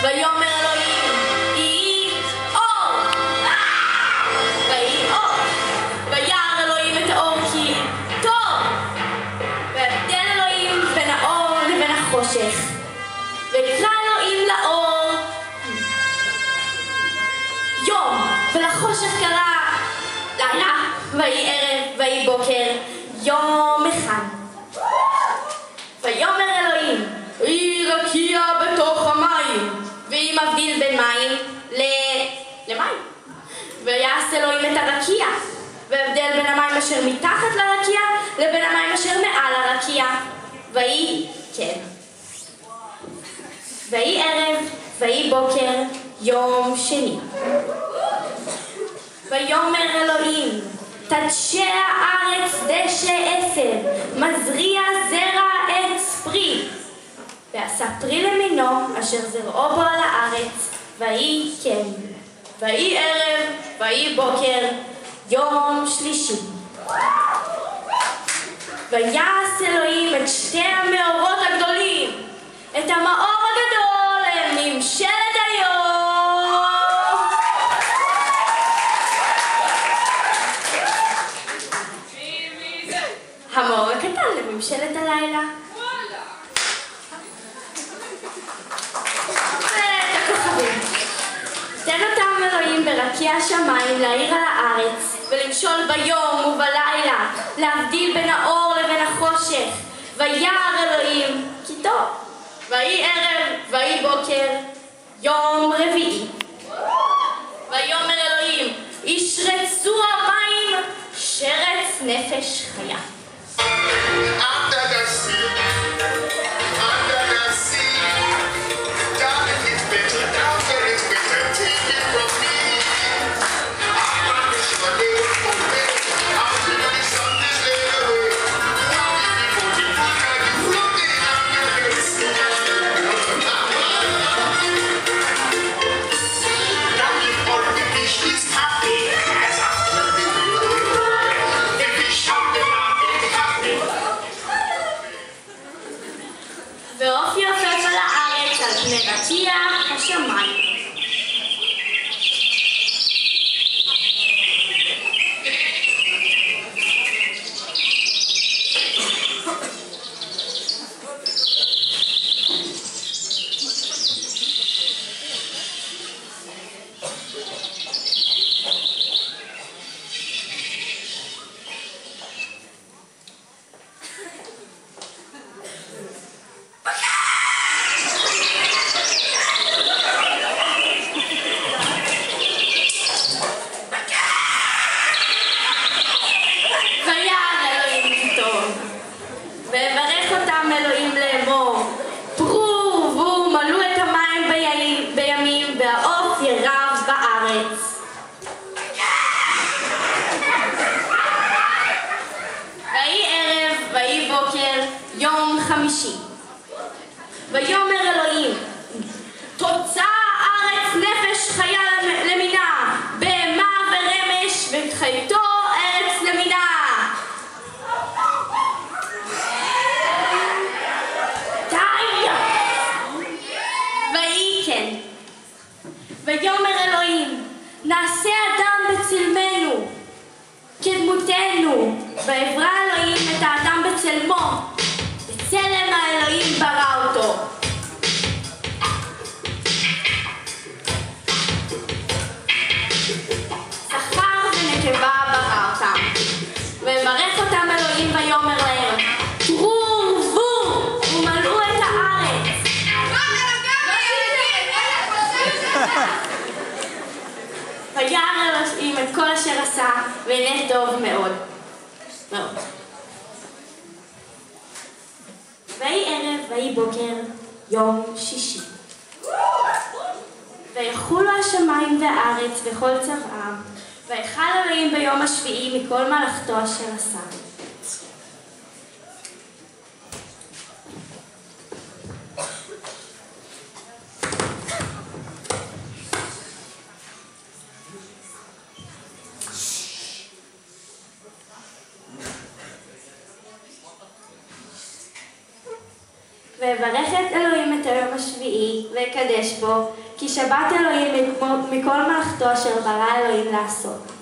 ויאמר אלוהים, יהי אור. ויהי אור. וירא אלוהים את האור כי טוב. והבדל אלוהים בין האור לבין החושך. ויקרא אלוהים לאור יום, ולחושך קרא לילה. ויהי ערב, ויהי בוקר, יום אחד. ויאמר אלוהים, יהי רקיע בתוך המים, ויהי מבדיל בין מים למים. ויעש אלוהים את הרקיע, והבדל בין המים אשר מתחת לרקיע לבין המים אשר מעל הרקיע. ויהי כן. ויהי ערב, ויהי בוקר, יום שני. ויאמר אלוהים, תדשא הארץ דשא עשב, מזריע זרע עץ פרי. ועשה פרי למינו אשר זרעו בו על הארץ. ויהי כן. ויהי ערב, ויהי בוקר, יום שלישי. ויעש אלוהים את שתי המאורות הגדולים, את המאור הגדול לממשלת היום. המאור הקטן לממשלת הלילה. ואת הכוכבים. תן אותם אלוהים ברקיע השמיים להאיר על הארץ, ולמשול ביום ובלילה, להבדיל בין האור לבין החושך. וירא אלוהים כי טוב. ויהי ערב, ויהי בוקר, יום רביעי. ויאמר אלוהים, ישרצו המים שרץ נפש חיה. Under the sea, darling, it's better down there, it's better, take it from me. I'm not sure they will forget, I'll be the sun this little way. I'll be before the moon, I'll be floating under the sea. Now before the fish is happy, as after the rain, the fish of the mountain is happy. ועוף יופף על הארץ על פני רקיע השמיים. ויאמר אלוהים, תוצא הארץ נפש חיה למינה, בהמה ורמש וחייתו ארץ למינה. די! ויהי כן. ויאמר אלוהים, נעשה אדם בצלמנו, כדמותנו. ויברא אלוהים את האדם בצלמו, בצלם האלוהים ברא אותו. זכר ונקבה ברא אותם. ויברך אותם אלוהים ויאמר להם, תרו ורבו ומלאו את הארץ. וירא אלוהים את כל אשר עשה, והנה טוב מאוד. מאוד. ויהי ערב, ויהי בוקר, יום שישי. ויחולו השמיים והארץ וכל צבעם, ויחל אלוהים ביום השביעי מכל מלאכתו אשר עשה. מברכת אלוהים את היום השביעי, ויקדש בו, כי שבת אלוהים מכל מלאכתו אשר ברא אלוהים לעשות.